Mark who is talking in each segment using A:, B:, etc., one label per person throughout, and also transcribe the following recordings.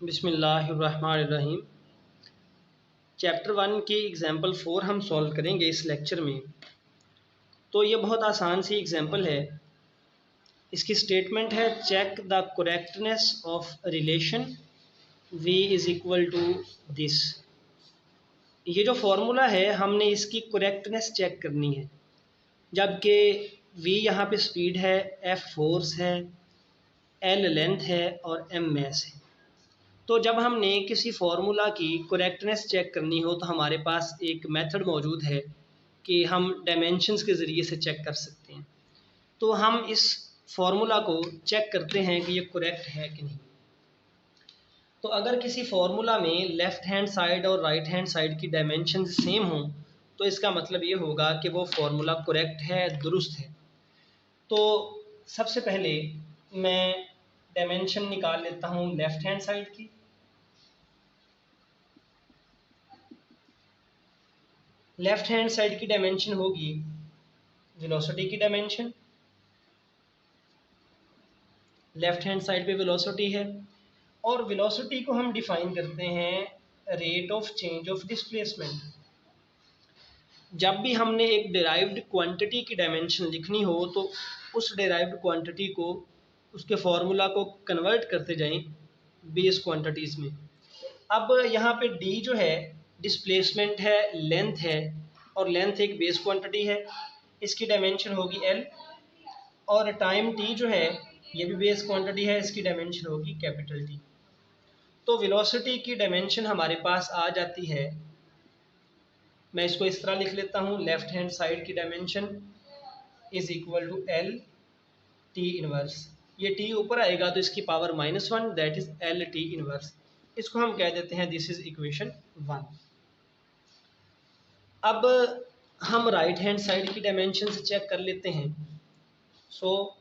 A: बिस्मिल्लाहिर्रहमानिर्रहीम। चैप्टर 1 की एग्ज़ाम्पल 4 हम सॉल्व करेंगे इस लेक्चर में। तो ये बहुत आसान सी एग्ज़ाम्पल है। इसकी स्टेटमेंट है check the correctness of relation v is equal to this. ये जो फार्मूला है हमने इसकी करेक्टनेस चेक करनी है, जबकि v यहाँ पे स्पीड है, f फोर्स है, l लेंथ है और m मैस है। तो जब हमने किसी फार्मूला की करेक्टनेस चेक करनी हो तो हमारे पास एक मेथड मौजूद है कि हम डायमेंशंस के ज़रिए से चेक कर सकते हैं। तो हम इस फार्मूला को चेक करते हैं कि ये करेक्ट है कि नहीं। तो अगर किसी फार्मूला में लेफ़्ट हैंड साइड और राइट हैंड साइड की डायमेंशन सेम हो तो इसका मतलब ये होगा कि वो फार्मूला करेक्ट है, दुरुस्त है। तो सबसे पहले मैं डायमेंशन निकाल लेता हूँ लेफ़्ट हैंड साइड की। लेफ्ट हैंड साइड की डायमेंशन होगी वेलोसिटी की डायमेंशन। लेफ्ट हैंड साइड पे वेलोसिटी है और वेलोसिटी को हम डिफाइन करते हैं rate of change of displacement. जब भी हमने एक डिराइव्ड क्वांटिटी की डायमेंशन लिखनी हो तो उस डिराइव्ड क्वांटिटी को, उसके फार्मूला को कन्वर्ट करते जाएं बेस क्वांटिटीज़ में। अब यहाँ पे d जो है डिस्प्लेसमेंट है, लेंथ है, और लेंथ एक बेस क्वांटिटी है, इसकी डायमेंशन होगी l। और टाइम t जो है ये भी बेस क्वांटिटी है, इसकी डायमेंशन होगी कैपिटल T। तो वेलोसिटी की डायमेंशन हमारे पास आ जाती है, मैं इसको इस तरह लिख लेता हूँ, लेफ्ट हैंड साइड की dimension is equal to l t inverse. ये t ऊपर आएगा तो इसकी power -1, that is l t inverse. इसको हम कह देते हैं दिस इज इक्वेशन 1। अब हम राइट हैंड साइड की डायमेंशन से चेक कर लेते हैं। So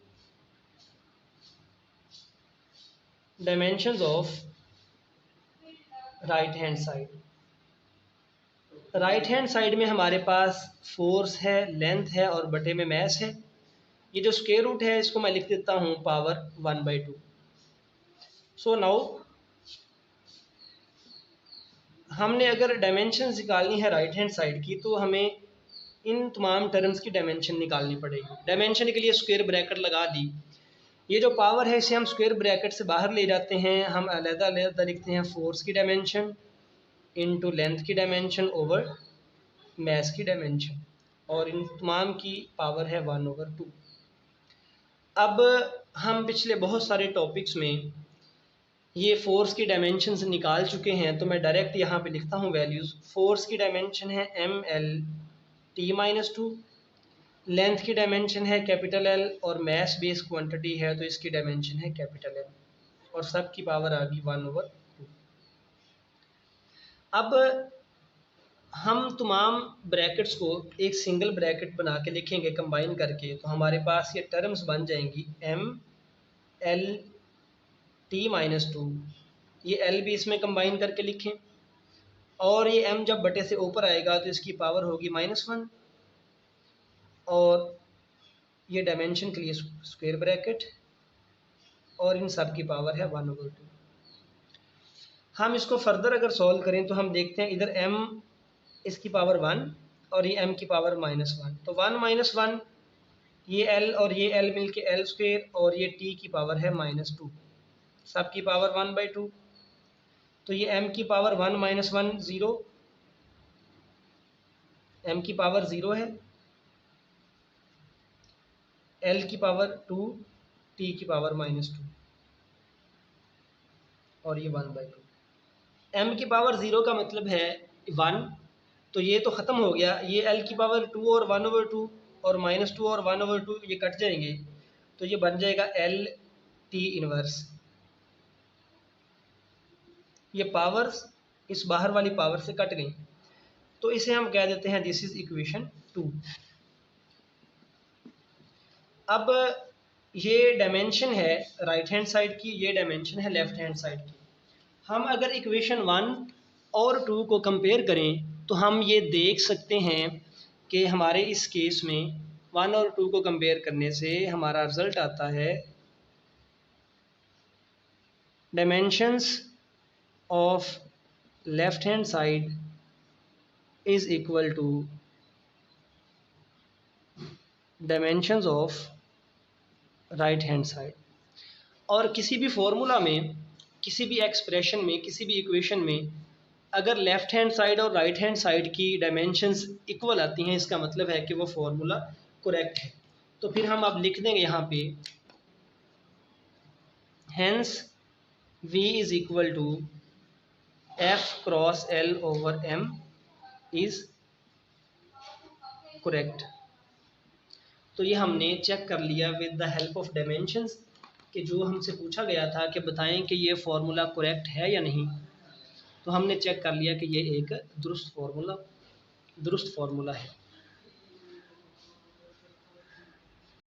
A: dimensions of right hand side. Right hand side में हमारे पास फोर्स है, लेंथ है और बटे में मैस है। ये जो स्क्वायर रूट है इसको मैं लिख देता हूँ पावर 1/2। सो नाउ हमने अगर डायमेंशन निकालनी है राइट हैंड साइड की तो हमें इन तमाम टर्म्स की डायमेंशन निकालनी पड़ेगी। डायमेंशन के लिए स्क्वायर ब्रैकेट लगा दी। ये जो पावर है इसे हम स्क्वायर ब्रैकेट से बाहर ले जाते हैं, हम अलग-अलग लिखते हैं फोर्स की डायमेंशन इनटू लेंथ की डायमेंशन ओवर मैस की डायमेंशन, और इन तमाम की पावर है 1/2। अब हम पिछले बहुत सारे टॉपिक्स में ये फोर्स की डायमेंशंस निकाल चुके हैं, तो मैं डायरेक्ट यहाँ पे लिखता हूँ वैल्यूज़। फोर्स की डायमेंशन है mL_t-2, लेंथ की डायमेंशन है कैपिटल L, और मैस बेस क्वांटिटी है तो इसकी डायमेंशन है कैपिटल L, और सब की पावर आ गई 1/2। अब हम तमाम ब्रैकेट्स को एक सिंगल ब्रैकेट बना के लिखेंगे कंबाइन करके, तो हमारे पास ये टर्म्स बन जाएंगी mL_t-2। ये L भी इसमें कंबाइन करके लिखें, और ये m जब बटे से ऊपर आएगा तो इसकी पावर होगी -1, और ये डायमेंशन के लिए स्क्वायर ब्रैकेट, और इन सब की पावर है 1/2। हम इसको फर्दर अगर सॉल्व करें तो हम देखते हैं इधर m इसकी पावर 1 और ये m की पावर -1, तो 1 - 1 ये l और ये l मिलके l², और ये t की पावर है -2, सब की पावर 1/2। तो ये m की पावर 1 - 1 0, m की पावर 0 है, l की पावर 2, t की पावर -2, और ये 1/2। m की पावर 0 का मतलब है 1, तो ये तो ख़त्म हो गया। ये l की पावर 2 और 1/2 और -2 और 1/2 ये कट जाएंगे, तो ये बन जाएगा l t इनवर्स। ये पावर्स इस बाहर वाली पावर से कट गई, तो इसे हम कह देते हैं दिस इज इक्वेशन 2। अब ये डायमेंशन है राइट हैंड साइड की, ये डायमेंशन है लेफ्ट हैंड साइड की। हम अगर इक्वेशन 1 और 2 को कंपेयर करें तो हम ये देख सकते हैं कि हमारे इस केस में 1 और 2 को कंपेयर करने से हमारा रिजल्ट आता है dimensions of left hand side is equal to dimensions of right hand side. और किसी भी फॉर्मूला में, किसी भी एक्सप्रेशन में, किसी भी इक्वेशन में अगर लेफ़्ट हैंड साइड और राइट हैंड साइड की डायमेंशंस इक्वल आती हैं, इसका मतलब है कि वो फॉर्मूला करेक्ट है। तो फिर हम अब लिख देंगे यहाँ पे hence v is equal to F cross L over M is correct. तो ये हमने चेक कर लिया with the help of dimensions कि जो हमसे पूछा गया था कि बताएं कि ये फार्मूला करेक्ट है या नहीं, तो हमने चेक कर लिया कि ये एक दुरुस्त फार्मूला है।